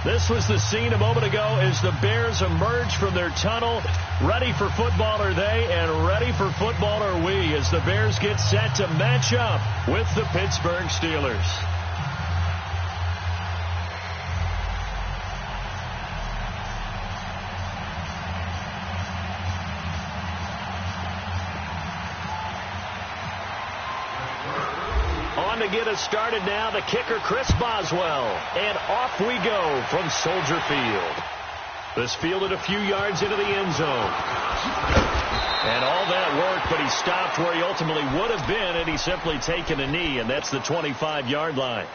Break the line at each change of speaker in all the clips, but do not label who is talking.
This was the scene a moment ago as the Bears emerged from their tunnel. Ready for football are they, and ready for football are we as the Bears get set to match up with the Pittsburgh Steelers. To get us started now, the kicker Chris Boswell, and off we go from Soldier Field. This fielded a few yards into the end zone, and all that worked, but he stopped where he ultimately would have been had he simply taken a knee, and that's the 25-yard line.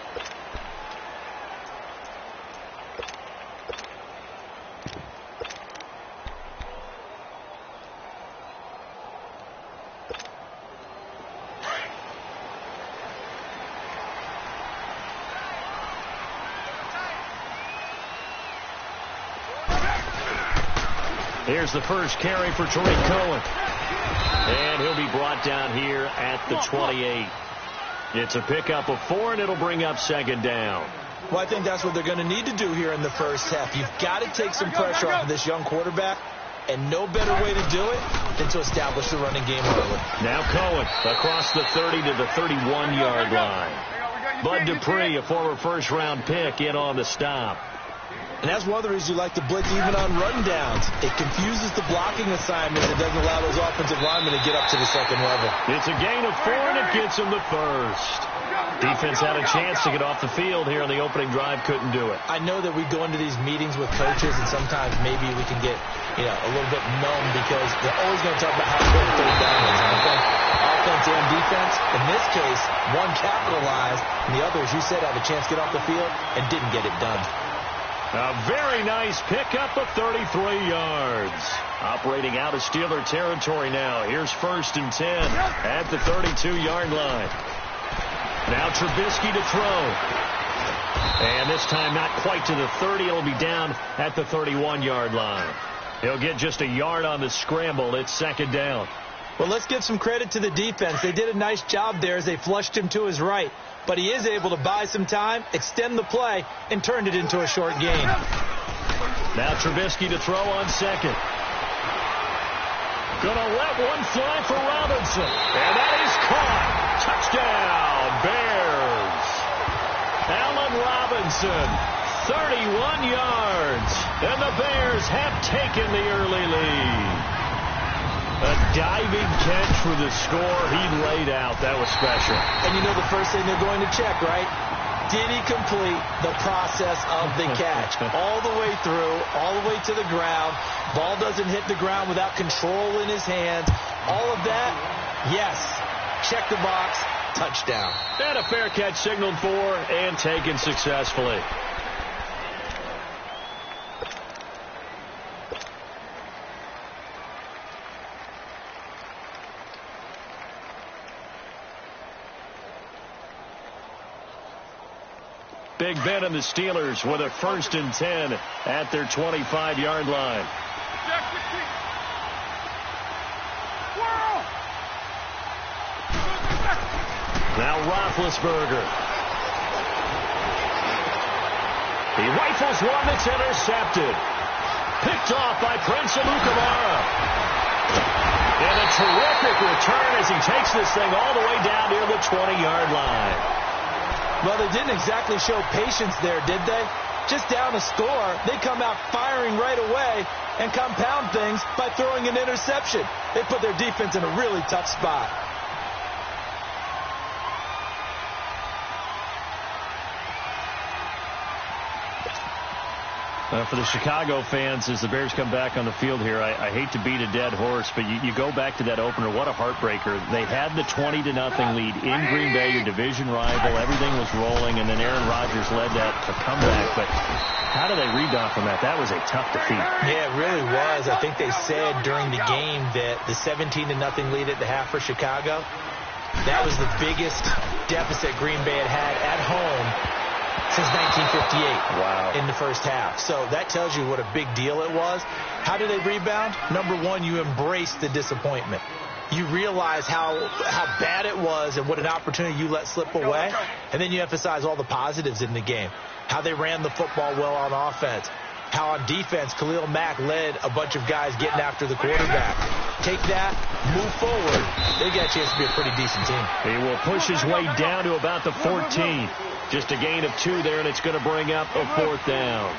Here's the first carry for Tariq Cohen. And he'll be brought down here at the 28. It's a pickup of 4, and it'll bring up second down.
Well, I think that's what they're going to need to do here in the first half. You've got to take some pressure off of this young quarterback, and no better way to do it than to establish the running game early.
Now Cohen across the 30 to the 31-yard line. Bud Dupree, a former first-round pick, in on the stop.
And that's one of the reasons you like to blitz even on run downs. It confuses the blocking assignments. It doesn't allow those offensive linemen to get up to the second level.
It's a gain of 4, and it gets him the first. Defense had a chance to get off the field here on the opening drive. Couldn't do it.
I know that we go into these meetings with coaches, and sometimes maybe we can get a little bit numb because they're always going to talk about how important third down is. And I think offense and defense, in this case, one capitalized, and the other, as you said, had a chance to get off the field and didn't get it done.
A very nice pickup of 33 yards. Operating out of Steeler territory now. Here's 1st and 10 at the 32-yard line. Now Trubisky to throw. And this time not quite to the 30. It'll be down at the 31-yard line. He'll get just a yard on the scramble. It's second down.
Well, let's give some credit to the defense. They did a nice job there as they flushed him to his right. But he is able to buy some time, extend the play, and turned it into a short gain.
Now Trubisky to throw on second. Gonna let one fly for Robinson. And that is caught. Touchdown, Bears. Allen Robinson, 31 yards. And the Bears have taken the early lead. A diving catch for the score he laid out. That was special.
And you know the first thing they're going to check, right? Did he complete the process of the catch? All the way through, all the way to the ground. Ball doesn't hit the ground without control in his hands. All of that, yes. Check the box, touchdown.
And a fair catch signaled for and taken successfully. Big Ben and the Steelers with a 1st and 10 at their 25-yard line. Now Roethlisberger. He rifles one that's intercepted. Picked off by Prince Amukamara. And a terrific return as he takes this thing all the way down near the 20-yard line.
Well, they didn't exactly show patience there, did they? Just down a score, they come out firing right away and compound things by throwing an interception. They put their defense in a really tough spot.
For the Chicago fans, as the Bears come back on the field here, I hate to beat a dead horse, but you go back to that opener. What a heartbreaker. They had the 20-0 lead in Green Bay, your division rival. Everything was rolling, and then Aaron Rodgers led that comeback. But how do they rebound from that? That was a tough defeat.
Yeah, it really was. I think they said during the game that the 17-0 lead at the half for Chicago, that was the biggest deficit Green Bay had at home since 1958.
Wow.
In the first half. So that tells you what a big deal it was. How do they rebound? Number one, you embrace the disappointment. You realize how bad it was and what an opportunity you let slip away. And then you emphasize all the positives in the game. how they ran the football well on offense, how on defense Khalil Mack led a bunch of guys getting after the quarterback. Take that, move forward, they got a chance to be a pretty decent team.
He will push his way down to about the 14. Just a gain of 2 there, and it's going to bring up a 4th down.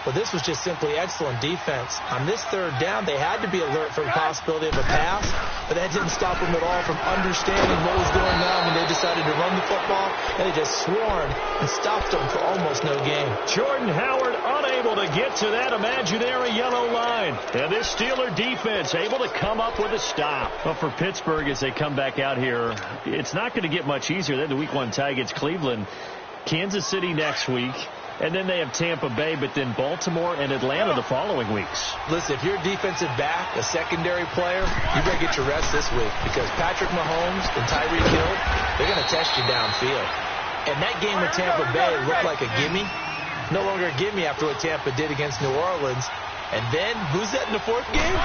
Well, this was just simply excellent defense. On this 3rd down, they had to be alert for the possibility of a pass, but that didn't stop them at all from understanding what was going on when they decided to run the football, and they just swarmed and stopped them for almost no gain.
Jordan Howard unable to get to that imaginary yellow line. And this Steeler defense able to come up with a stop. But for Pittsburgh, as they come back out here, it's not going to get much easier. Then the Week 1 tie against Cleveland, Kansas City next week, and then they have Tampa Bay, but then Baltimore and Atlanta the following weeks.
Listen, if you're a defensive back, a secondary player, you better get your rest this week because Patrick Mahomes and Tyreek Hill, they're going to test you downfield. And that game with Tampa Bay looked like a gimme. No longer a gimme after what Tampa did against New Orleans. And then, who's that in the 4th game?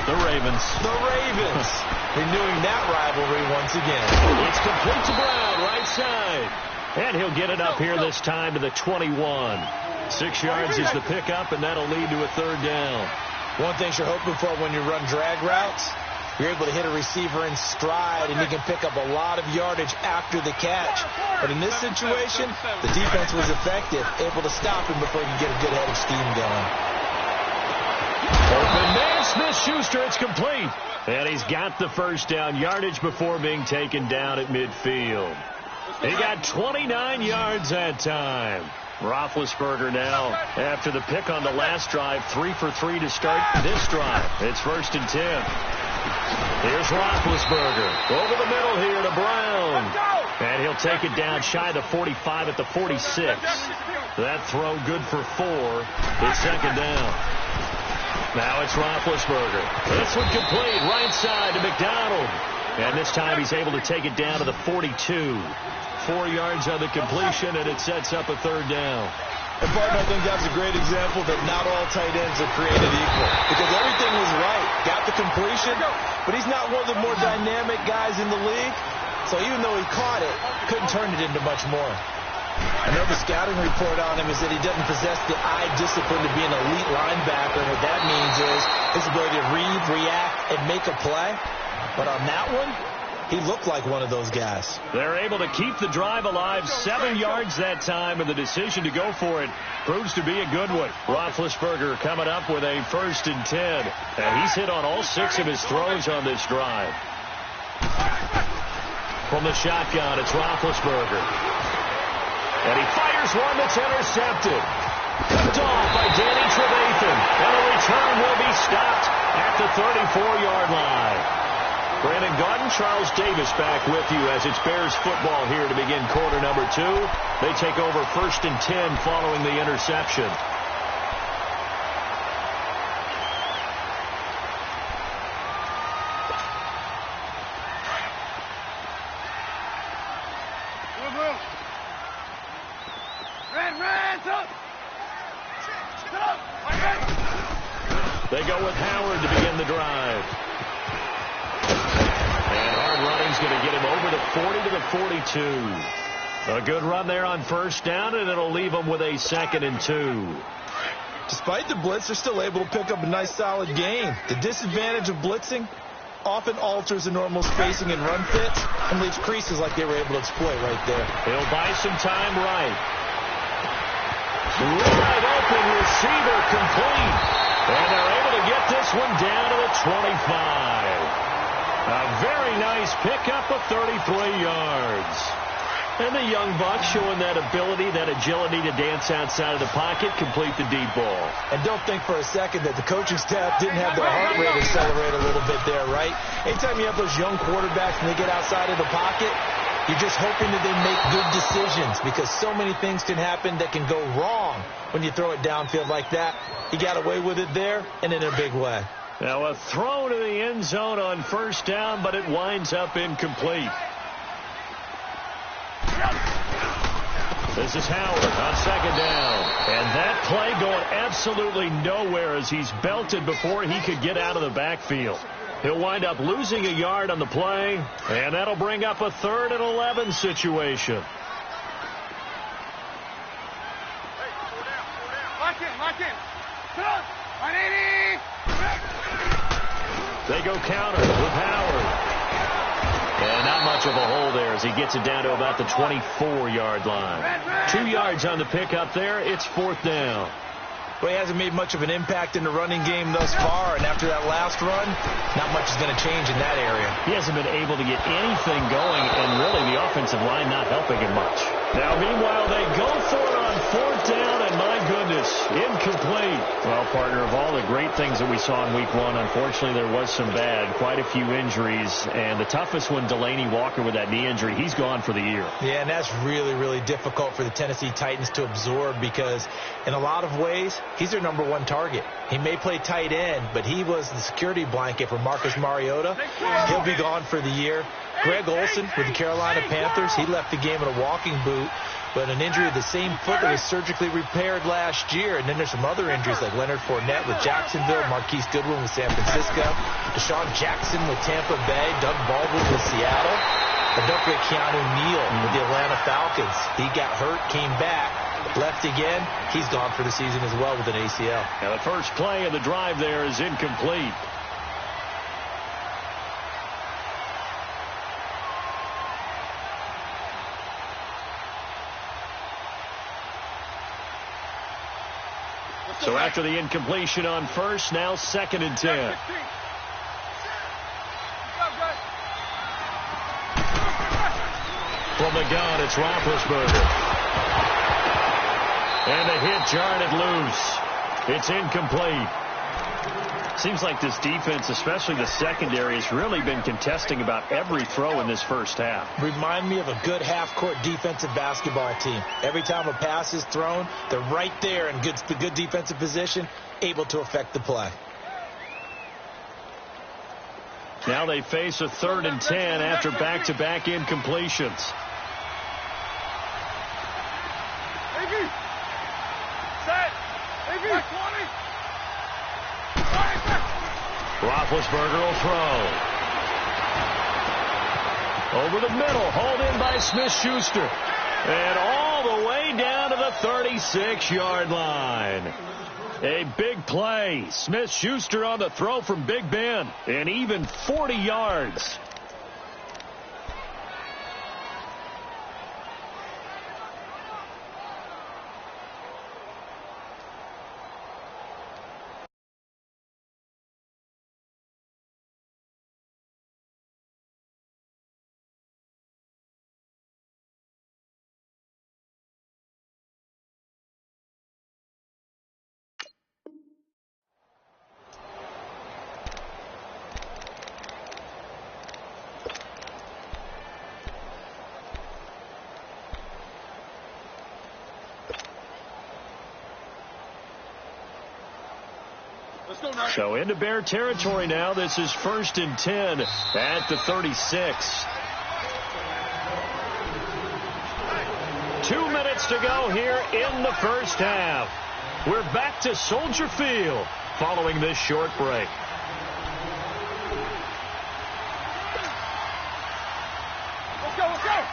The Ravens.
The Ravens. Renewing that rivalry once again.
It's complete to Brown, right side. And he'll get it up here this time to the 21. 6 yards is the pickup, and that'll lead to a 3rd down.
One thing you're hoping for when you run drag routes, you're able to hit a receiver in stride, and you can pick up a lot of yardage after the catch. But in this situation, the defense was effective, able to stop him before you get a good head of steam going.
Open man, Smith-Schuster, it's complete. And he's got the 1st down yardage before being taken down at midfield. He got 29 yards that time. Roethlisberger now, after the pick on the last drive, 3 for 3 to start this drive. It's 1st and 10. Here's Roethlisberger. Over the middle here to Brown. And he'll take it down shy of the 45 at the 46. That throw good for 4. It's 2nd down. Now it's Roethlisberger. This one complete, right side to McDonald. And this time he's able to take it down to the 42. 4 yards on the completion, and it sets up a 3rd down.
And, partner, I think that's a great example that not all tight ends are created equal. Because everything was right. Got the completion, but he's not one of the more dynamic guys in the league. So even though he caught it, couldn't turn it into much more. I know the scouting report on him is that he doesn't possess the eye discipline to be an elite linebacker. And what that means is his ability to read, react, and make a play. But on that one, he looked like one of those guys.
They're able to keep the drive alive, 7 yards that time, and the decision to go for it proves to be a good one. Roethlisberger coming up with a 1st and 10. And he's hit on all 6 of his throws on this drive. From the shotgun, it's Roethlisberger. And he fires one that's intercepted. Picked off by Danny Trevathan. And a return will be stopped at the 34-yard line. Brandon Gaudin, Charles Davis back with you as it's Bears football here to begin quarter number 2. They take over 1st and 10 following the interception. They go with Howard to begin the drive. Running's going to get him over the 40 to the 42. A good run there on 1st down, and it'll leave them with a 2nd and 2.
Despite the blitz, they're still able to pick up a nice, solid gain. The disadvantage of blitzing often alters the normal spacing and run fits and leaves creases like they were able to exploit right there.
He'll buy some time right. Wide open receiver complete. And they're able to get this one down to the 25. A very nice pickup of 33 yards. And the young buck showing that ability, that agility to dance outside of the pocket, complete the deep ball.
And don't think for a second that the coaching staff didn't have their heart rate accelerate a little bit there, right? Anytime you have those young quarterbacks and they get outside of the pocket, you're just hoping that they make good decisions because so many things can happen that can go wrong when you throw it downfield like that. He got away with it there and in a big way.
Now a throw to the end zone on 1st down, but it winds up incomplete. This is Howard on 2nd down. And that play going absolutely nowhere as he's belted before he could get out of the backfield. He'll wind up losing a yard on the play, and that'll bring up a 3rd and 11 situation. They go counter with Howard. And not much of a hole there as he gets it down to about the 24-yard line. 2 yards on the pickup there. It's 4th down.
Well, he hasn't made much of an impact in the running game thus far, and after that last run, not much is going to change in that area.
He hasn't been able to get anything going, and really the offensive line not helping him much. Now, meanwhile, they go for it on 4th down, and my goodness, incomplete. Well, partner, of all the great things that we saw in Week 1, unfortunately, there was some bad, quite a few injuries, and the toughest one, Delaney Walker with that knee injury, he's gone for the year.
Yeah, and that's really, really difficult for the Tennessee Titans to absorb because in a lot of ways, he's their #1 target. He may play tight end, but he was the security blanket for Marcus Mariota. He'll be gone for the year. Greg Olsen with the Carolina Panthers, he left the game in a walking boot, but an injury of the same foot that was surgically repaired last year. And then there's some other injuries like Leonard Fournette with Jacksonville, Marquise Goodwin with San Francisco, Deshaun Jackson with Tampa Bay, Doug Baldwin with Seattle, and don't forget Keanu Neal with the Atlanta Falcons. He got hurt, came back, left again. He's gone for the season as well with an ACL.
Now the first play of the drive there is incomplete. So after the incompletion on first, now 2nd and 10. From the gun, it's Roethlisberger. And a hit jarred it loose. It's incomplete. Seems like this defense, especially the secondary, has really been contesting about every throw in this first half.
Remind me of a good half-court defensive basketball team. Every time a pass is thrown, they're right there in good defensive position, able to affect the play.
Now they face a 3rd and 10 after back-to-back incompletions. Roethlisberger will throw. Over the middle, hauled in by Smith-Schuster. And all the way down to the 36-yard line. A big play. Smith-Schuster on the throw from Big Ben. And even 40 yards. So into Bear territory now. This is 1st and 10 at the 36. 2 minutes to go here in the first half. We're back to Soldier Field following this short break.
Let's go, let's go.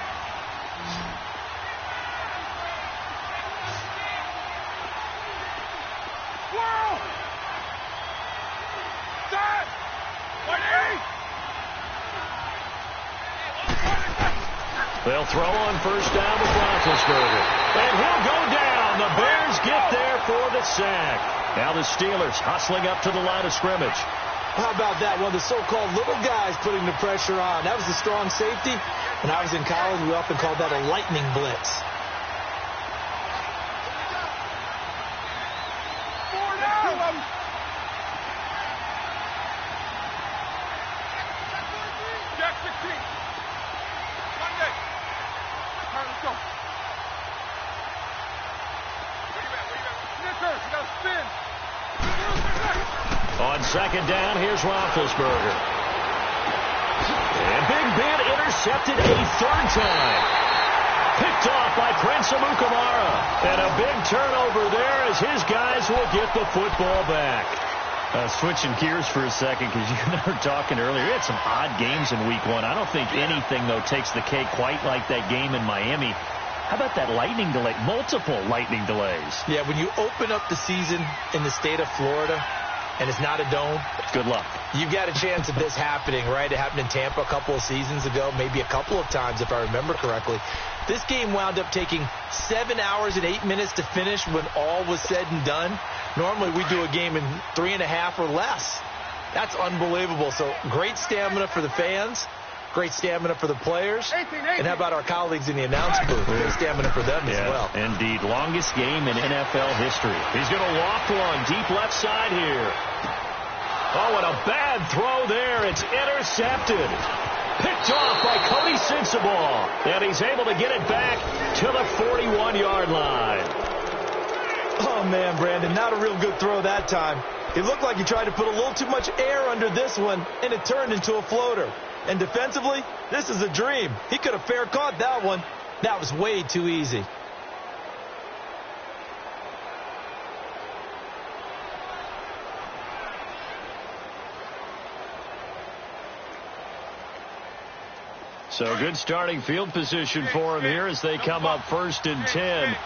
They'll throw on first down with Roethlisberger. And he'll go down. The Bears get there for the sack. Now the Steelers hustling up to the line of scrimmage.
How about that? One of the so-called little guys putting the pressure on. That was the strong safety. When I was in college, we often called that a lightning blitz.
On second down, here's Roethlisberger. And Big Ben intercepted a 3rd time. Picked off by Prince Amukamara. And a big turnover there as his guys will get the football back. Switching gears for a second, because you and I were talking earlier, we had some odd games in Week 1. I don't think anything, though, takes the cake quite like that game in Miami. How about that lightning delay? Multiple lightning delays.
Yeah, when you open up the season in the state of Florida and it's not a dome,
good luck.
You've got a chance of this happening, right? It happened in Tampa a couple of seasons ago, maybe a couple of times if I remember correctly. This game wound up taking 7 hours and 8 minutes to finish when all was said and done. Normally we do a game in 3.5 or less. That's unbelievable. So great stamina for the fans. Great stamina for the players.
18.
And how about our colleagues in the announce booth? Great stamina for them as well.
Indeed. Longest game in NFL history. He's going to loft one deep left side here. Oh, and a bad throw there. It's intercepted. Picked off by Cody Sensabaugh. And he's able to get it back to the 41-yard line.
Oh, man, Brandon, not a real good throw that time. It looked like he tried to put a little too much air under this one, and it turned into a floater. And defensively, this is a dream. He could have fair caught that one. That was way too easy.
So good starting field position for him here as they come up 1st and 10.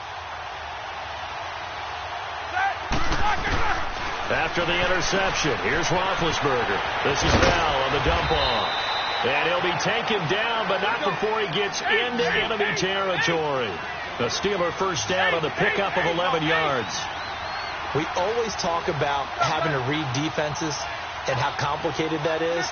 After the interception, here's Roethlisberger. This is Bell on the dump off. And he'll be taken down, but not before he gets into enemy territory. The Steeler first down on the pickup of 11 yards.
We always talk about having to read defenses and how complicated that is.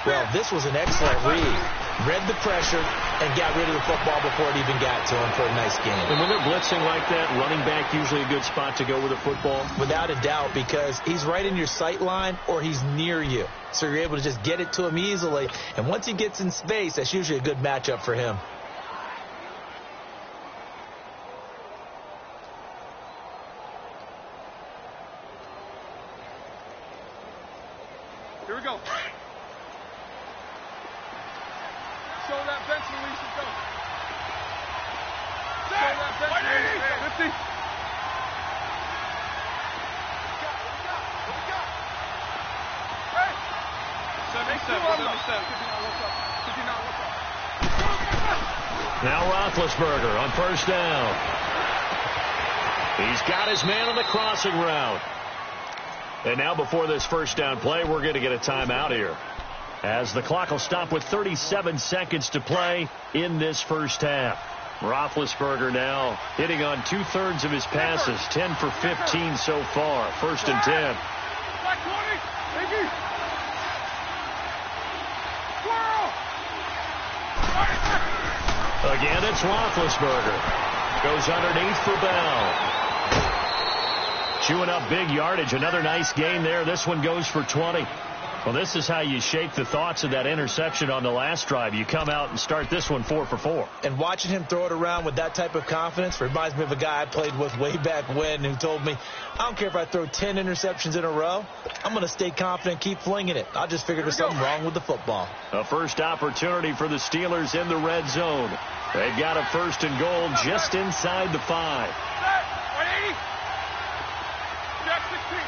Well, this was an excellent read. Read the pressure and got rid of the football before it even got to him for a nice game.
And when they're blitzing like that, running back usually a good spot to go with the football?
Without a doubt, because he's right in your sight line or he's near you. So you're able to just get it to him easily. And once he gets in space, that's usually a good matchup for him.
Here we go. Show that bench release and go. Show that bench release. 50. Hey. 77.
Now Roethlisberger on first down. He's got his man on the crossing route. And now before this first down play, we're going to get a timeout here, as the clock will stop with 37 seconds to play in this first half. Roethlisberger now hitting on 2/3 of his passes, 10 for 15 so far. 1st and 10. Again, it's Roethlisberger. Goes underneath for Bell. Chewing up big yardage. Another nice gain there. This one goes for 20. Well, this is how you shake the thoughts of that interception on the last drive. You come out and start this one 4 for 4.
And watching him throw it around with that type of confidence reminds me of a guy I played with way back when who told me, I don't care if I throw 10 interceptions in a row. I'm going to stay confident, keep flinging it. I just figured there's something wrong with the football.
A first opportunity for the Steelers in the red zone. They've got a 1st and goal just inside the 5.
180. Jack 16.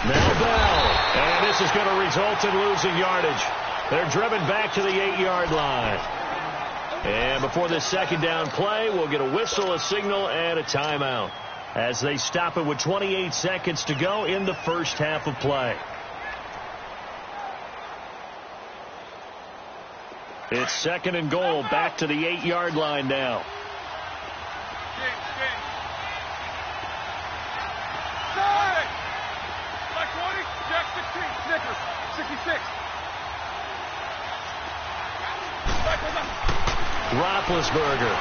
Now Bell. And this is going to result in losing yardage. They're driven back to the 8-yard line. And before this second down play, we'll get a whistle, a signal, and a timeout, as they stop it with 28 seconds to go in the first half of play. It's 2nd and goal, back to the 8-yard line now.
Jack 16. Snickers. 66.
Roethlisberger.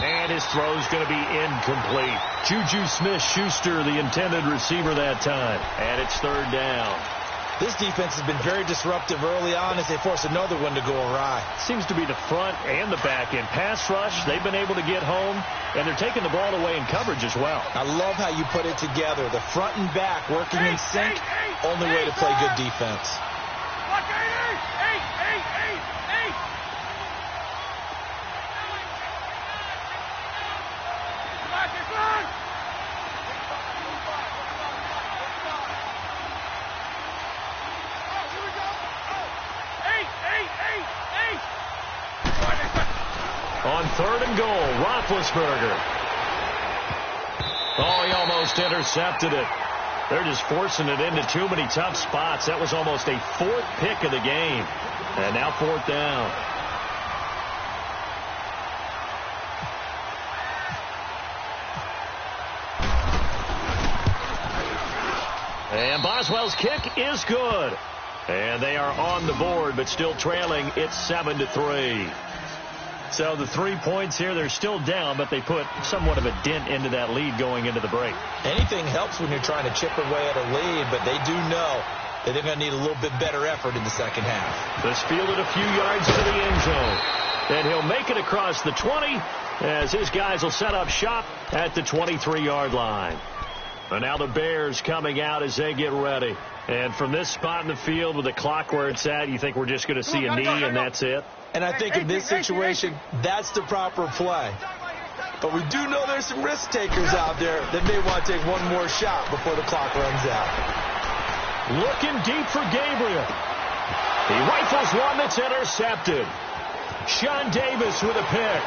And his throw's going to be incomplete. Juju Smith-Schuster, the intended receiver that time. And it's 3rd down.
This defense has been very disruptive early on as they force another one to go awry.
Seems to be the front and the back end. Pass rush, they've been able to get home, and they're taking the ball away in coverage as well.
I love how you put it together. The front and back working in sync. Only way to play good defense.
On 3rd and goal, Roethlisberger. Oh, he almost intercepted it. They're just forcing it into too many tough spots. That was almost a 4th pick of the game. And now 4th down. And Boswell's kick is good. And they are on the board, but still trailing. It's 7-3. So the 3 points here, they're still down, but they put somewhat of a dent into that lead going into the break.
Anything helps when you're trying to chip away at a lead, but they do know that they're going to need a little bit better effort in the second half.
This fielded a few yards into the end zone. And he'll make it across the 20 as his guys will set up shop at the 23-yard line. And now the Bears coming out as they get ready. And from this spot in the field with the clock where it's at, you think we're just going to see a knee and that's it?
And I think in this situation, that's the proper play. But we do know there's some risk takers out there that may want to take one more shot before the clock runs out.
Looking deep for Gabriel. He rifles one that's intercepted. Sean Davis with a pick.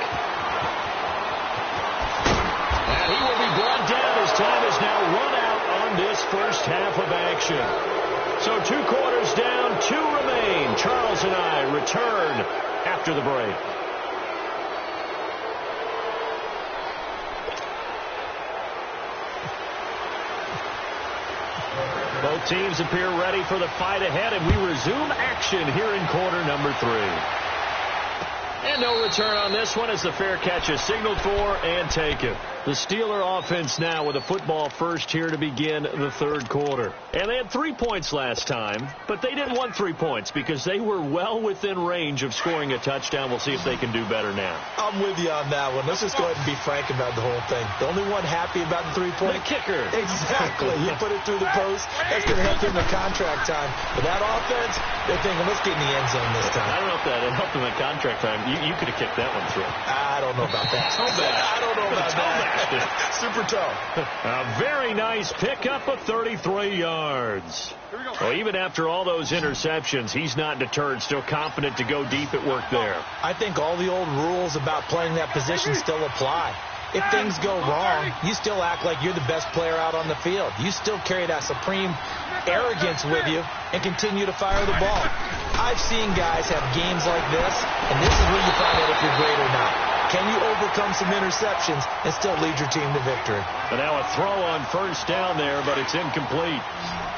And he will be brought down as time is now run out on this first half of action. So 2 quarters down, 2 remain. Charles and I return after the break. Both teams appear ready for the fight ahead, and we resume action here in quarter number 3. And no return on this one as the fair catch is signaled for and taken. The Steeler offense now with a football first here to begin the 3rd quarter. And they had 3 points last time, but they didn't want 3 points because they were well within range of scoring a touchdown. We'll see if they can do better now.
I'm with you on that one. Let's just go ahead and be frank about the whole thing. The only one happy about the 3-point?
The kicker.
Exactly. You put it through the post. That's going to help him in contract time. But that offense, they're thinking, let's get in the end zone this time.
I don't know if that helped him in contract time. You could have kicked that one through.
I don't know about that. I don't know about that. Super tough.
A very nice pickup of 33 yards. Well, even after all those interceptions, he's not deterred, still confident to go deep at work there.
I think all the old rules about playing that position still apply. If things go wrong, you still act like you're the best player out on the field. You still carry that supreme arrogance with you and continue to fire the ball. I've seen guys have games like this, and this is where you find out if you're great or not. Can you overcome some interceptions and still lead your team to victory?
And now a throw on first down there, but it's incomplete.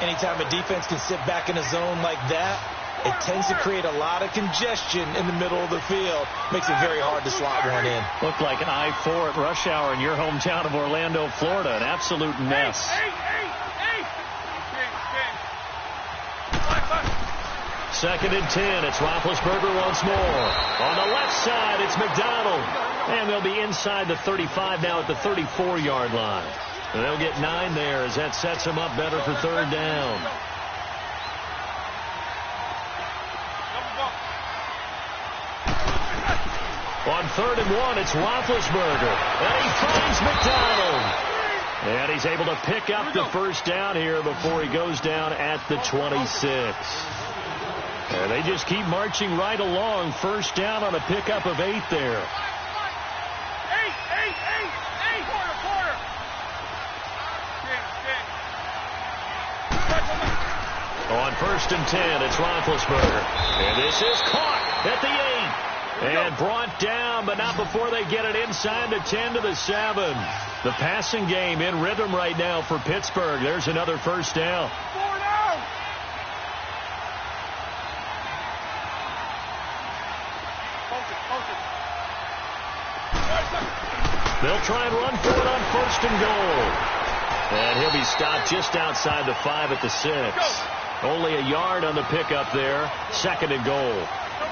Anytime a defense can sit back in a zone like that, it tends to create a lot of congestion in the middle of the field. Makes it very hard to slot one in.
Looked like an I-4 at rush hour in your hometown of Orlando, Florida. An absolute mess. Second and 10. It's Roethlisberger once more. On the left side, it's McDonald. And they'll be inside the 35 now at the 34-yard line. And they'll get 9 there as that sets them up better for 3rd down. On 3rd and 1, it's Roethlisberger. And he finds McDonald. And he's able to pick up the first down here before he goes down at the 26. And they just keep marching right along. First down on a pickup of 8 there. On 1st and 10, it's Roethlisberger. And this is caught at the 8. And brought down, but not before they get it inside the 10 to the 7. The passing game in rhythm right now for Pittsburgh. There's another first down. They'll try and run for it on 1st and goal. And he'll be stopped just outside the 5 at the 6. Only a yard on the pickup there. 2nd and goal.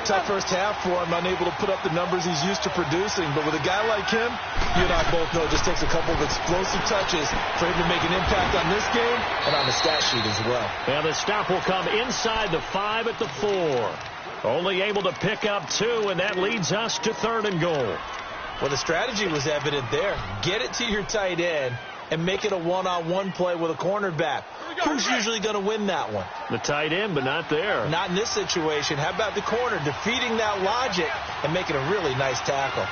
Tough first half for him, unable to put up the numbers he's used to producing. But with a guy like him, you and I both know it just takes a couple of explosive touches for him to make an impact on this game and on the stat sheet as well.
And the stop will come inside the 5 at the 4. Only able to pick up 2, and that leads us to 3rd and goal.
Well, the strategy was evident there. Get it to your tight end and make it a one-on-one play with a cornerback. Who's usually going to win that one?
The tight end, but not there.
Not in this situation. How about the corner defeating that logic and making a really nice tackle?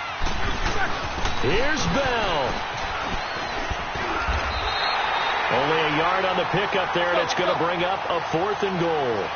Here's Bell. Only a yard on the pickup there, and it's going to bring up a 4th and goal.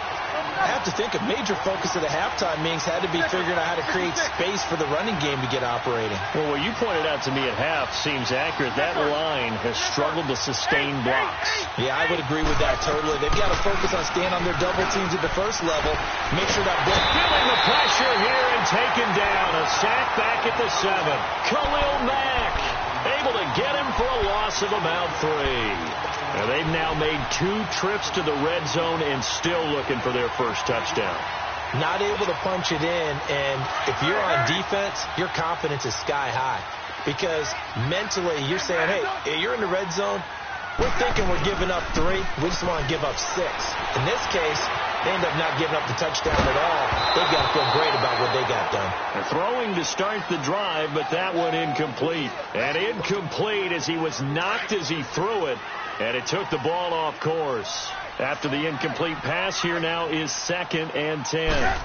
I have to think a major focus of the halftime meetings had to be figuring out how to create space for the running game to get operating.
Well, what you pointed out to me at half seems accurate. That line has struggled to sustain blocks.
Yeah, I would agree with that totally. They've got to focus on staying on their double teams at the first level. Make sure that block.
Feeling the pressure here and taken down. A sack back at the 7. Khalil Mack able to get him for a loss of about 3. Now, they've now made 2 trips to the red zone and still looking for their first touchdown.
Not able to punch it in, and if you're on defense, your confidence is sky high. Because mentally, you're saying, hey, you're in the red zone. We're thinking we're giving up 3. We just want to give up 6. In this case, they end up not giving up the touchdown at all. They've got to feel great about what they got done.
They're throwing to start the drive, but that one incomplete. And incomplete as he was knocked as he threw it. And it took the ball off course. After the incomplete pass, here now is 2nd and 10.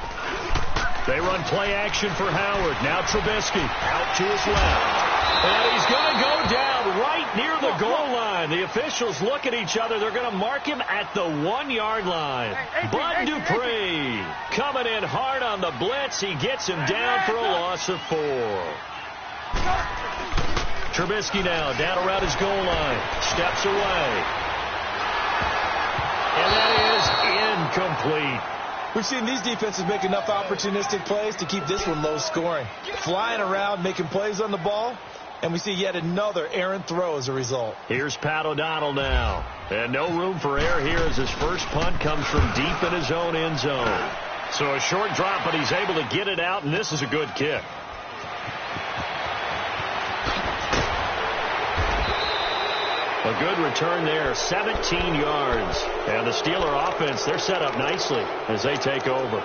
They run play action for Howard. Now Trubisky out to his left. And he's going to go down right near the goal line. The officials look at each other. They're going to mark him at the 1-yard line. Bud Dupree coming in hard on the blitz. He gets him down for a loss of 4. Trubisky now down around his goal line. Steps away. And that is incomplete.
We've seen these defenses make enough opportunistic plays to keep this one low scoring. Flying around, making plays on the ball, and we see yet another errant throw as a result.
Here's Pat O'Donnell now. And no room for error here as his first punt comes from deep in his own end zone. So a short drop, but he's able to get it out, and this is a good kick. A good return there, 17 yards. And the Steeler offense, they're set up nicely as they take over.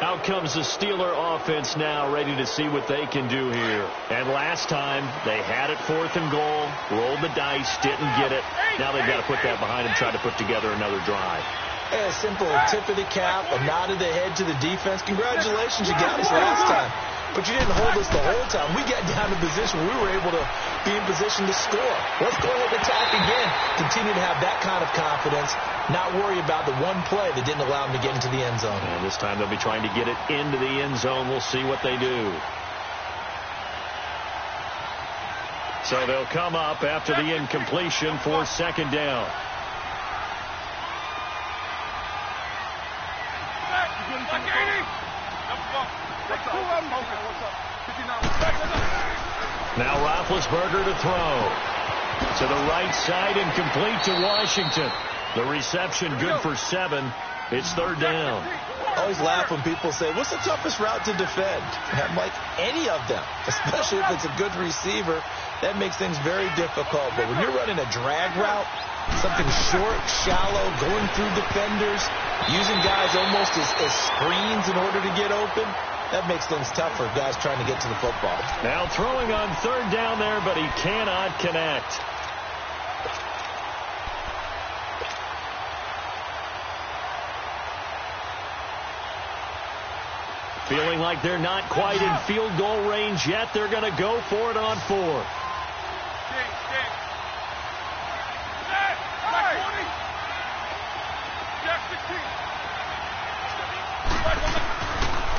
Out comes the Steeler offense now, ready to see what they can do here. And last time, they had it 4th and goal, rolled the dice, didn't get it. Now they've got to put that behind them, try to put together another drive.
A simple tip of the cap, a nod of the head to the defense. Congratulations, you got us last time. But you didn't hold us the whole time. We got down to position. We were able to be in position to score. Let's go ahead and attack again. Continue to have that kind of confidence. Not worry about the one play that didn't allow them to get into the end zone.
And this time they'll be trying to get it into the end zone. We'll see what they do. So they'll come up after the incompletion for 2nd down. Now Roethlisberger to throw. To the right side and complete to Washington. The reception good for 7. It's 3rd down.
I always laugh when people say, what's the toughest route to defend? And I'm like, any of them, especially if it's a good receiver. That makes things very difficult. But when you're running a drag route, something short, shallow, going through defenders, using guys almost as screens in order to get open, that makes things tough for guys trying to get to the football.
Now throwing on 3rd down there, but he cannot connect. Feeling like they're not quite in field goal range yet. They're going to go for it on 4th.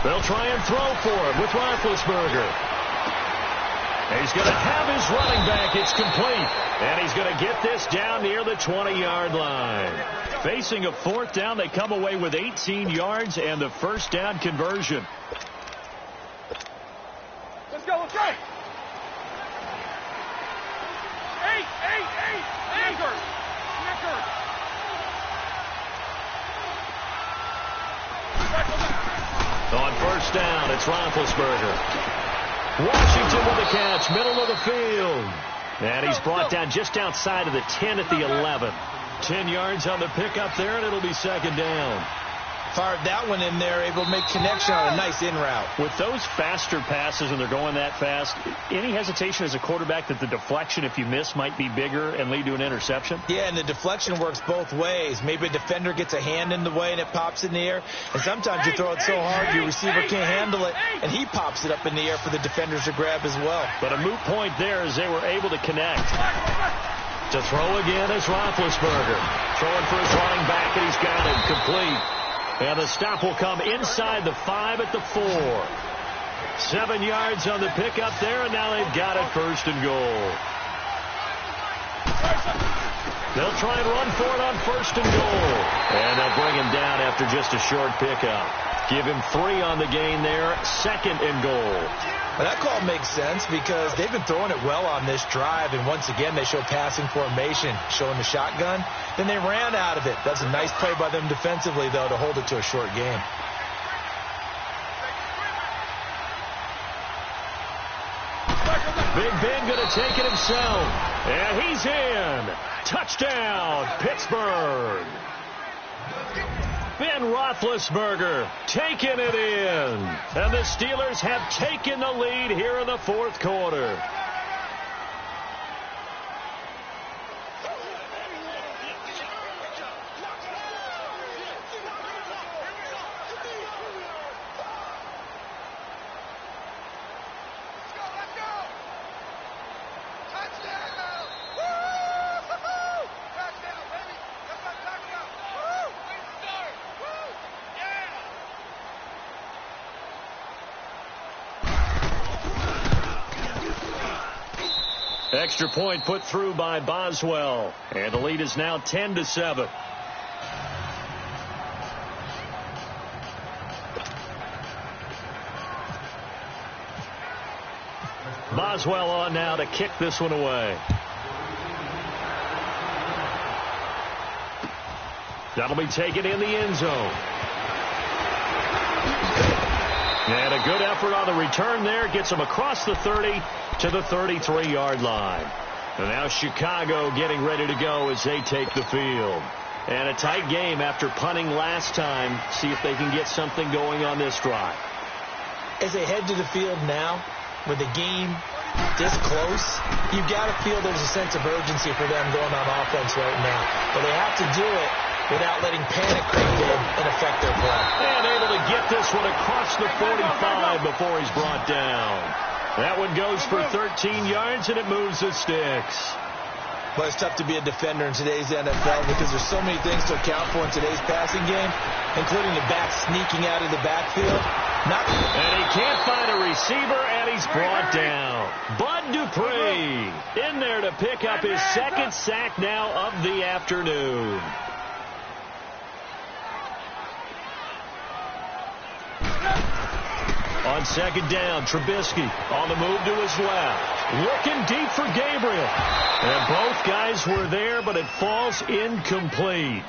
They'll try and throw for him with Roethlisberger. He's going to have his running back. It's complete. And he's going to get this down near the 20-yard line. Facing a 4th down, they come away with 18 yards and the first down conversion.
Let's go, let's go. 8. Snickers.
On 1st down, it's Roethlisberger. Washington with the catch, middle of the field. And he's brought down just outside of the 10 at the 11. 10 yards on the pickup there, and it'll be 2nd down.
Fired that one in there, able to make connection on a nice in route.
With those faster passes and they're going that fast, any hesitation as a quarterback that the deflection, if you miss, might be bigger and lead to an interception?
Yeah, and the deflection works both ways. Maybe a defender gets a hand in the way and it pops in the air. And sometimes you throw it so hard your receiver can't handle it, and he pops it up in the air for the defenders to grab as well.
But a moot point there as they were able to connect. To throw again is Roethlisberger. Throwing for his running back, and he's got it complete. And the stop will come inside the 5 at the 4. 7 yards on the pickup there, and now they've got it first and goal. They'll try and run for it on first and goal. And they'll bring him down after just a short pickup. Give him 3 on the gain there, second and goal.
Well, that call makes sense because they've been throwing it well on this drive, and once again they show passing formation, showing the shotgun. Then they ran out of it. That's a nice play by them defensively, though, to hold it to a short game.
Big Ben going to take it himself. And he's in. Touchdown, Pittsburgh. Ben Roethlisberger taking it in. And the Steelers have taken the lead here in the fourth quarter. Extra point put through by Boswell. And the lead is now 10-7. Boswell on now to kick this one away. That'll be taken in the end zone. And a good effort on the return there. Gets him across the 30 to the 33-yard line. And now Chicago getting ready to go as they take the field. And a tight game after punting last time. See if they can get something going on this drive.
As they head to the field now, with the game this close, you've got to feel there's a sense of urgency for them going on offense right now. But they have to do it without letting panic creep in and affect their play.
And able to get this one across the 45 before he's brought down. That one goes for 13 yards, and it moves the sticks.
Well, it's tough to be a defender in today's NFL because there's so many things to account for in today's passing game, including the back sneaking out of the backfield.
And he can't find a receiver, and he's brought down. Bud Dupree in there to pick up his second sack now of the afternoon. On second down, Trubisky on the move to his left. Looking deep for Gabriel. And both guys were there, but it falls incomplete.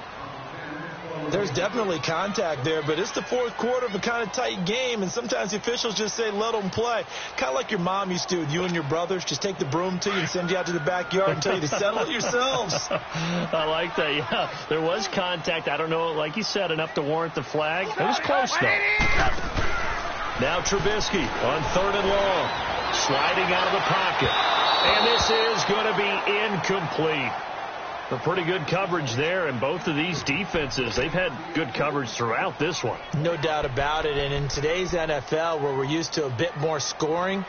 There's definitely contact there, but it's the fourth quarter of a kind of tight game, and sometimes the officials just say, let them play. Kind of like your mom used to with you and your brothers. Just take the broom to you and send you out to the backyard and tell you to settle it yourselves.
I like that, yeah. There was contact. I don't know, like you said, enough to warrant the flag. It was close, though. Now Trubisky on third and long. Sliding out of the pocket. And this is going to be incomplete. A pretty good coverage there, and both of these defenses, they've had good coverage throughout this one.
No doubt about it, and in today's NFL, where we're used to a bit more scoring,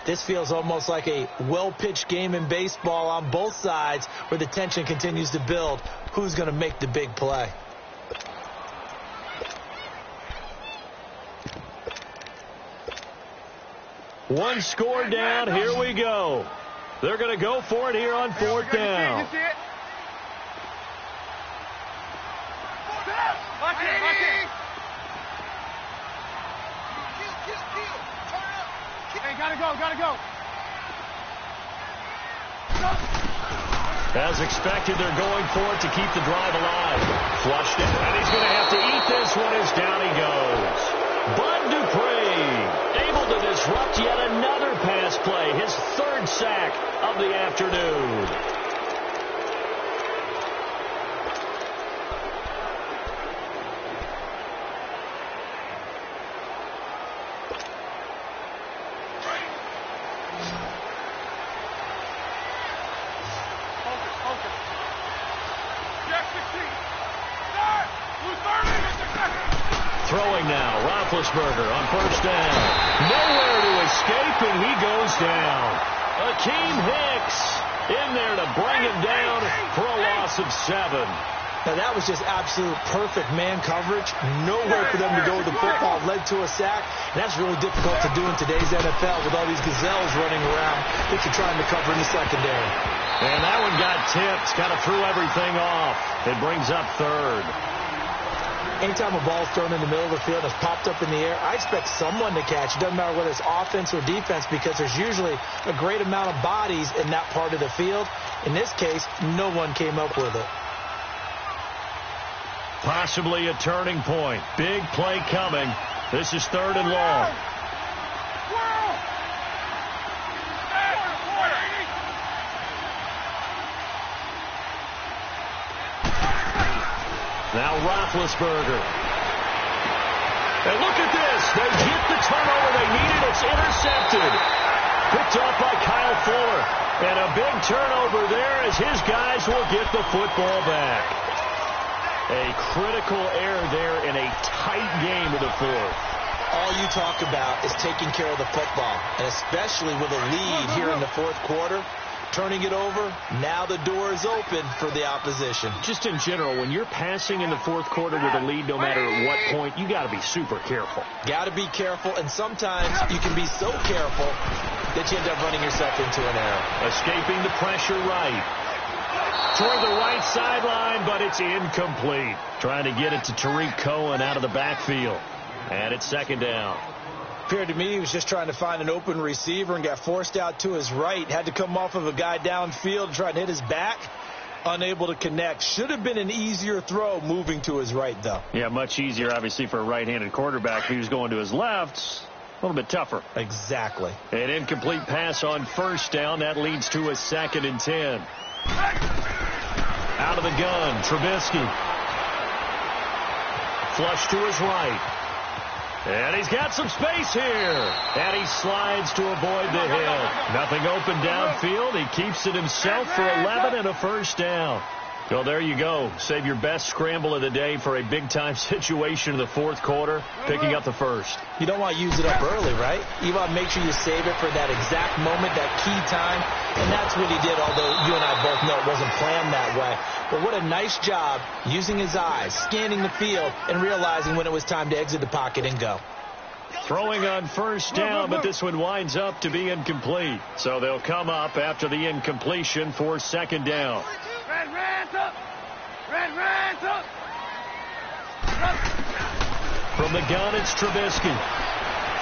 this feels almost like a well-pitched game in baseball on both sides where the tension continues to build. Who's going to make the big play?
One score down. Here we go. They're going to go for it here on fourth down.
Hey, gotta go.
As expected, they're going for it to keep the drive alive. Flushed it, and he's going to have to eat this one as down he goes. Bud Dupree able to disrupt yet another pass play, his third sack of the afternoon. now. Roethlisberger on first down. Nowhere to escape, and he goes down. Akeem Hicks in there to bring him down for a loss of 7.
Now, that was just absolute perfect man coverage. Nowhere for them to go with the football. Led to a sack. And that's really difficult to do in today's NFL with all these gazelles running around that you're trying to cover in the secondary.
And that one got tipped. Kind of threw everything off. It brings up 3rd.
Anytime a ball's thrown in the middle of the field and it's popped up in the air, I expect someone to catch. It doesn't matter whether it's offense or defense because there's usually a great amount of bodies in that part of the field. In this case, no one came up with it.
Possibly a turning point. Big play coming. This is 3rd and long. Now Roethlisberger. And look at this. They get the turnover they needed. It's intercepted. Picked off by Kyle Fuller. And a big turnover there as his guys will get the football back. A critical error there in a tight game of the 4th.
All you talk about is taking care of the football, and especially with a lead here in the 4th quarter, turning it over, now the door is open for the opposition.
Just in general, when you're passing in the 4th quarter with a lead, no matter at what point, you got to be super careful.
Got to be careful, and sometimes you can be so careful that you end up running yourself into an error.
Escaping the pressure right. Toward the right sideline, but it's incomplete. Trying to get it to Tariq Cohen out of the backfield. And it's 2nd down.
Appeared to me he was just trying to find an open receiver and got forced out to his right. Had to come off of a guy downfield and try to hit his back. Unable to connect. Should have been an easier throw moving to his right, though.
Yeah, much easier, obviously, for a right-handed quarterback. If he was going to his left, a little bit tougher.
Exactly.
An incomplete pass on first down. That leads to a 2nd and 10. Out of the gun, Trubisky. Flush to his right. And he's got some space here. And he slides to avoid the hit. Nothing open downfield. He keeps it himself for 11 and a first down. Well, there you go. Save your best scramble of the day for a big-time situation in the 4th quarter, picking up the 1st.
You don't want to use it up early, right? You want to make sure you save it for that exact moment, that key time. And that's what he did, although you and I both know it wasn't planned that way. But what a nice job using his eyes, scanning the field, and realizing when it was time to exit the pocket and go.
Throwing on first down, but this one winds up to be incomplete. So they'll come up after the incompletion for 2nd down.
Red Rams up! Red Rams up!
From the gun, it's Trubisky.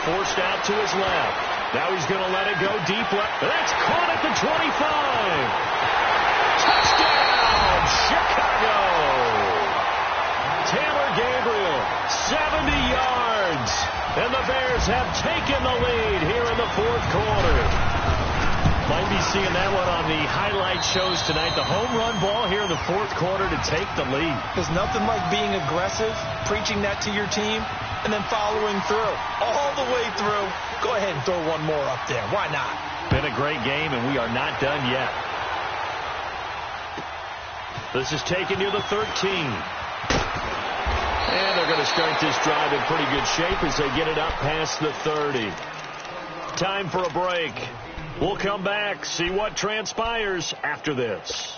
Forced out to his left. Now he's going to let it go deep left. That's caught at the 25. Touchdown, Chicago! Taylor Gabriel, 70 yards. And the Bears have taken the lead here in the 4th quarter. Might be seeing that one on the highlight shows tonight. The home run ball here in the 4th quarter to take the lead.
There's nothing like being aggressive, preaching that to your team, and then following through. All the way through. Go ahead and throw one more up there. Why not?
Been a great game, and we are not done yet. This is taken to the 13. And they're going to start this drive in pretty good shape as they get it up past the 30. Time for a break. We'll come back, see what transpires after this.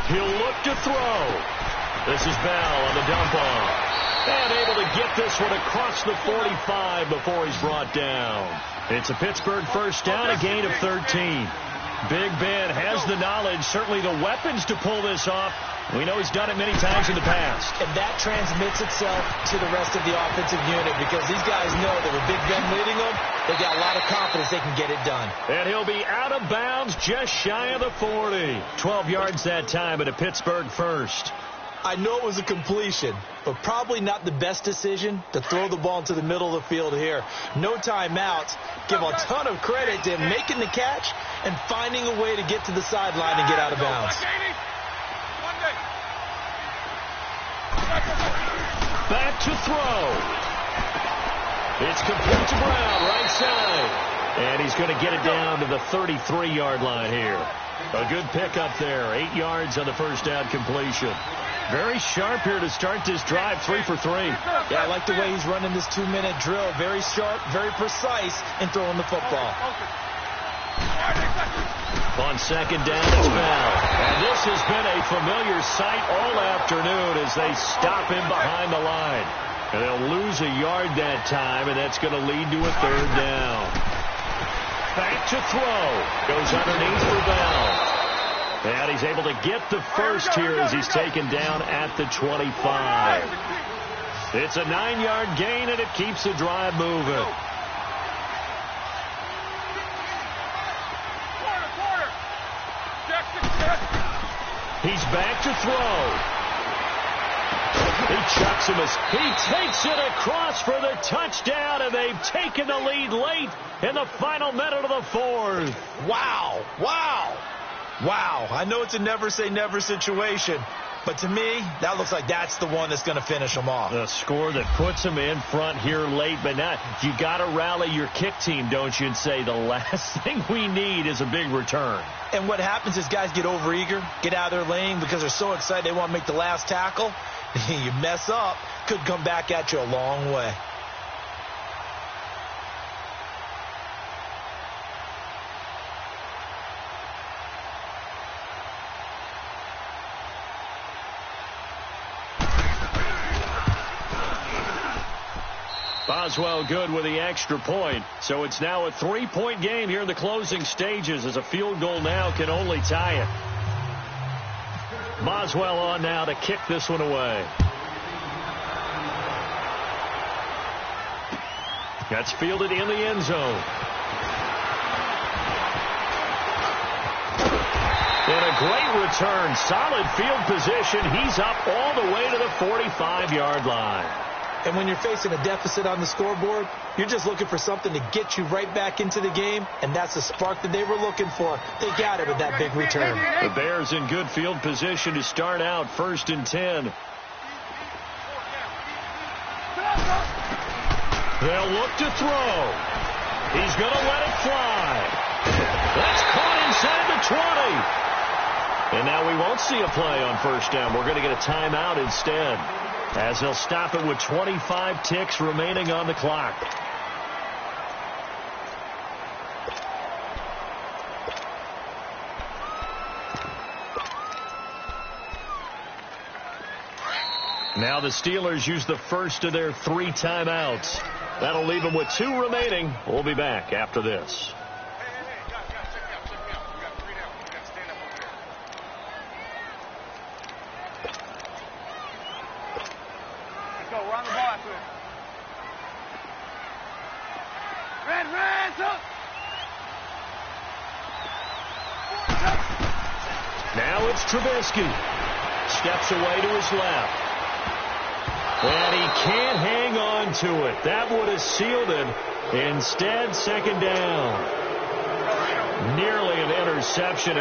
He'll look to throw. This is Bell on the dump off. And able to get this one across the 45 before he's brought down. It's a Pittsburgh first down, a gain of 13. Big Ben has the knowledge, certainly the weapons to pull this off. We know he's done it many times in the past.
And that transmits itself to the rest of the offensive unit because these guys know that with Big Ben leading them, they got a lot of confidence they can get it done.
And he'll be out of bounds just shy of the 40. 12 yards that time, but a Pittsburgh first.
I know it was a completion, but probably not the best decision to throw the ball into the middle of the field here. No timeouts. Give a ton of credit to him making the catch and finding a way to get to the sideline and get out of bounds.
Back to throw. It's complete to Brown, right side. And he's going to get it down to the 33-yard line here. A good pickup there. 8 yards on the first down completion. Very sharp here to start this drive, 3 for 3.
Yeah, I like the way he's running this 2-minute drill. Very sharp, very precise in throwing the football.
On second down, it's Bell. And this has been a familiar sight all afternoon as they stop him behind the line. And they'll lose a yard that time, and that's going to lead to a third down. Back to throw. Goes underneath for Bell. And he's able to get the first here as he's taken down at the 25. It's a 9-yard gain, and it keeps the drive moving. He's back to throw. He chucks him. He takes it across for the touchdown, and they've taken the lead late in the final minute of the fourth.
Wow. Wow. Wow. I know it's a never-say-never situation, but to me, that looks like that's the one that's going to finish them off.
The score that puts them in front here late, but now you got to rally your kick team, don't you, and say the last thing we need is a big return.
And what happens is guys get overeager, get out of their lane because they're so excited they want to make the last tackle. You mess up, could come back at you a long way.
Boswell good with the extra point. So it's now a 3-point game here in the closing stages as a field goal now can only tie it. Boswell on now to kick this one away. That's fielded in the end zone. And a great return. Solid field position. He's up all the way to the 45-yard line.
And when you're facing a deficit on the scoreboard, you're just looking for something to get you right back into the game, and that's the spark that they were looking for. They got it with that big return.
The Bears in good field position to start out 1st and 10. They'll look to throw. He's going to let it fly. That's caught inside the 20. And now we won't see a play on first down. We're going to get a timeout instead, as they'll stop it with 25 ticks remaining on the clock. Now the Steelers use the first of their 3 timeouts. That'll leave them with 2 remaining. We'll be back after this. Now it's Trubisky. Steps away to his left. And he can't hang on to it. That would have sealed it. Instead, second down. Nearly an interception.